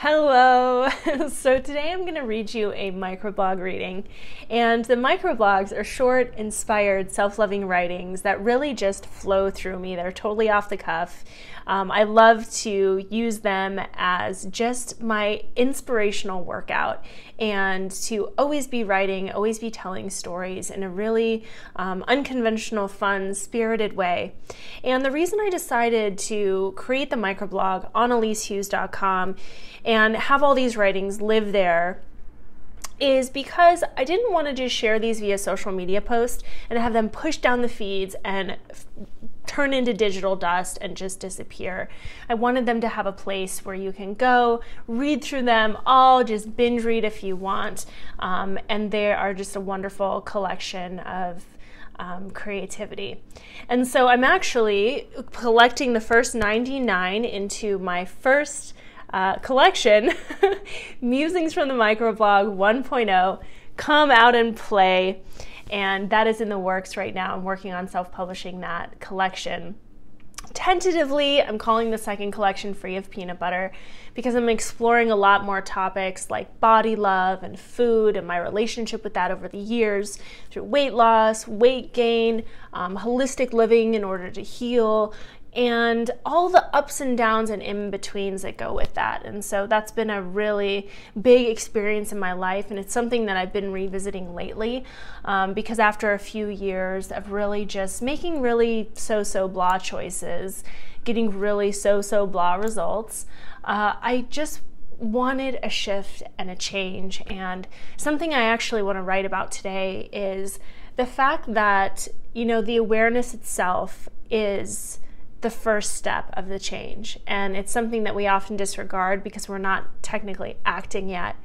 Hello! So today I'm going to read you a microblog reading, and the microblogs are short, inspired, self-loving writings that really just flow through me. They're totally off the cuff. I love to use them as just my inspirational workout and to always be writing, always be telling stories in a really unconventional, fun, spirited way. And the reason I decided to create the microblog on ELYSEHUGHES.com and have all these writings live there is because I didn't want to just share these via social media posts and have them push down the feeds and turn into digital dust and just disappear. I wanted them to have a place where you can go, read through them all, just binge read if you want, and they are just a wonderful collection of creativity. And so I'm actually collecting the first 99 into my first collection, Musings from the Microblog 1.0, Come Out and Play, and that is in the works right now. I'm working on self-publishing that collection. Tentatively, I'm calling the second collection Free of Peanut Butter because I'm exploring a lot more topics like body love and food and my relationship with that over the years through weight loss, weight gain, holistic living in order to heal, and all the ups and downs and in-betweens that go with that. And so that's been a really big experience in my life, and it's something that I've been revisiting lately because after a few years of really just making really so blah choices, getting really so blah results, I just wanted a shift and a change. And something I actually want to write about today is the fact that, you know, the awareness itself is the first step of the change. And it's something that we often disregard because we're not technically acting yet.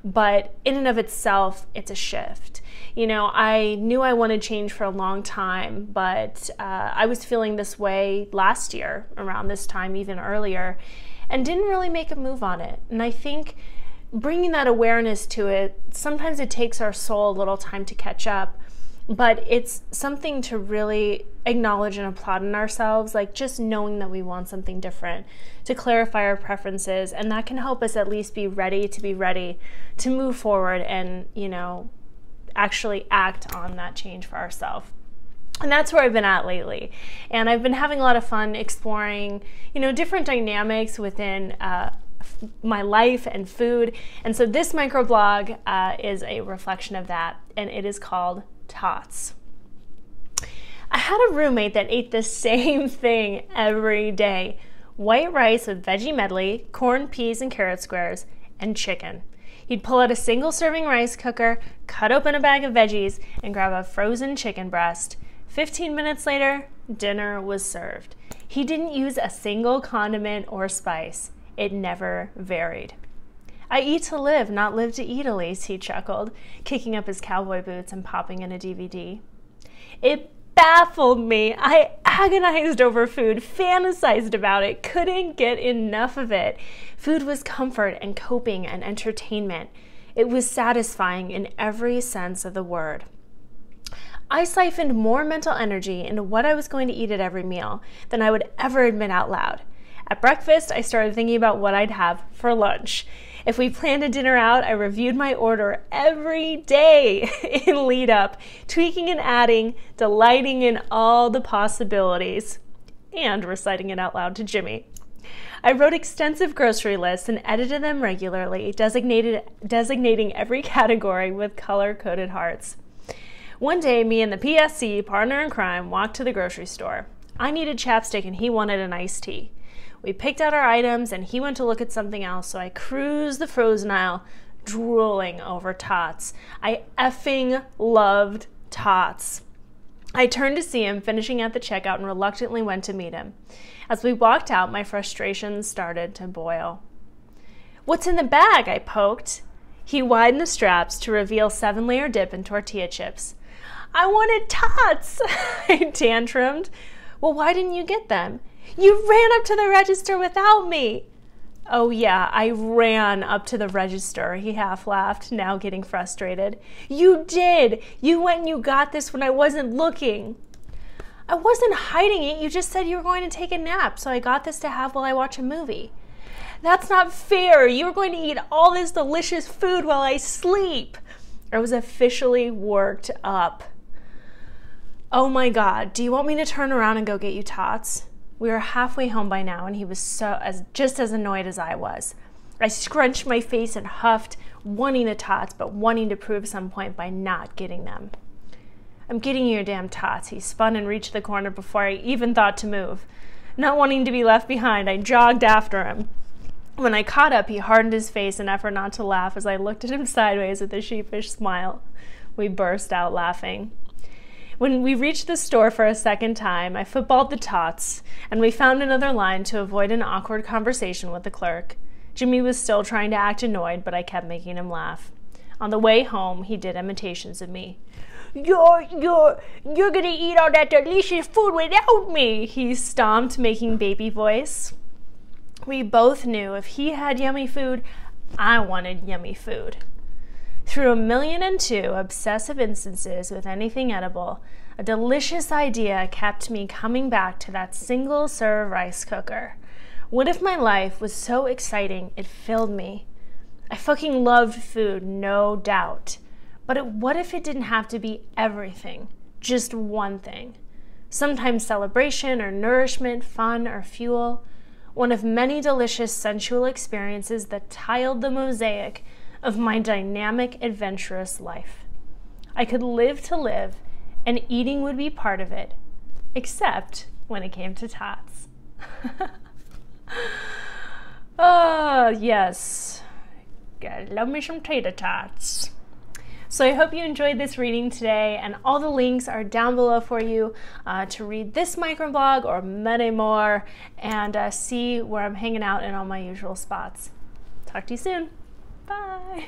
But in and of itself, it's a shift. You know, I knew I wanted change for a long time, but I was feeling this way last year, around this time, even earlier, and didn't really make a move on it. And I think bringing that awareness to it, sometimes it takes our soul a little time to catch up, but it's something to really acknowledge and applaud in ourselves, like just knowing that we want something different, to clarify our preferences, and that can help us at least be ready to move forward and, you know, actually act on that change for ourselves. And that's where I've been at lately. And I've been having a lot of fun exploring, you know, different dynamics within my life and food. And so this microblog is a reflection of that, and it is called Tots. I had a roommate that ate the same thing every day: white rice with veggie medley, corn, peas, and carrot squares, and chicken. He'd pull out a single serving rice cooker, cut open a bag of veggies, and grab a frozen chicken breast. 15 minutes later, dinner was served. He didn't use a single condiment or spice. It never varied. "I eat to live, not live to eat, Elyse," he chuckled, kicking up his cowboy boots and popping in a DVD. It baffled me. I agonized over food, fantasized about it, couldn't get enough of it. Food was comfort and coping and entertainment. It was satisfying in every sense of the word. I siphoned more mental energy into what I was going to eat at every meal than I would ever admit out loud. At breakfast, I started thinking about what I'd have for lunch. If we planned a dinner out, I reviewed my order every day in lead up, tweaking and adding, delighting in all the possibilities, and reciting it out loud to Jimmy. I wrote extensive grocery lists and edited them regularly, designating every category with color-coded hearts. One day, me and the P.I.C, partner in crime, walked to the grocery store. I needed chapstick and he wanted an iced tea. We picked out our items and he went to look at something else, so I cruised the frozen aisle, drooling over Tots. I effing loved Tots. I turned to see him finishing at the checkout and reluctantly went to meet him. As we walked out, my frustration started to boil. "What's in the bag?" I poked. He widened the straps to reveal 7-layer dip and tortilla chips. "I wanted Tots," I tantrumed. "Well, why didn't you get them?" "You ran up to the register without me." "Oh yeah, I ran up to the register," he half laughed, now getting frustrated. "You did! You went and you got this when I wasn't looking." "I wasn't hiding it. You just said you were going to take a nap, so I got this to have while I watch a movie." That's not fair. You're going to eat all this delicious food while I sleep. I was officially worked up. Oh my God, do you want me to turn around and go get you Tots? We were halfway home by now, and he was just as annoyed as I was. I scrunched my face and huffed, wanting the Tots, but wanting to prove some point by not getting them. I'm getting you your damn Tots. He spun and reached the corner before I even thought to move. Not wanting to be left behind, I jogged after him. When I caught up, he hardened his face in an effort not to laugh as I looked at him sideways with a sheepish smile. We burst out laughing. When we reached the store for a second time, I footballed the Tots, and we found another line to avoid an awkward conversation with the clerk. Jimmy was still trying to act annoyed, but I kept making him laugh. On the way home, he did imitations of me. You're gonna eat all that delicious food without me, he stomped, making baby voice. We both knew if he had yummy food, I wanted yummy food. Through 1,000,002 obsessive instances with anything edible, a delicious idea kept me coming back to that single-serve rice cooker. What if my life was so exciting it filled me? I fucking loved food, no doubt. But what if it didn't have to be everything, just one thing? Sometimes celebration or nourishment, fun or fuel. One of many delicious sensual experiences that tiled the mosaic of my dynamic, adventurous life. I could live to live, and eating would be part of it, except when it came to Tots. Oh, yes. Gotta love me some tater tots. So I hope you enjoyed this reading today, and all the links are down below for you to read this microblog or many more, and see where I'm hanging out in all my usual spots. Talk to you soon. Bye.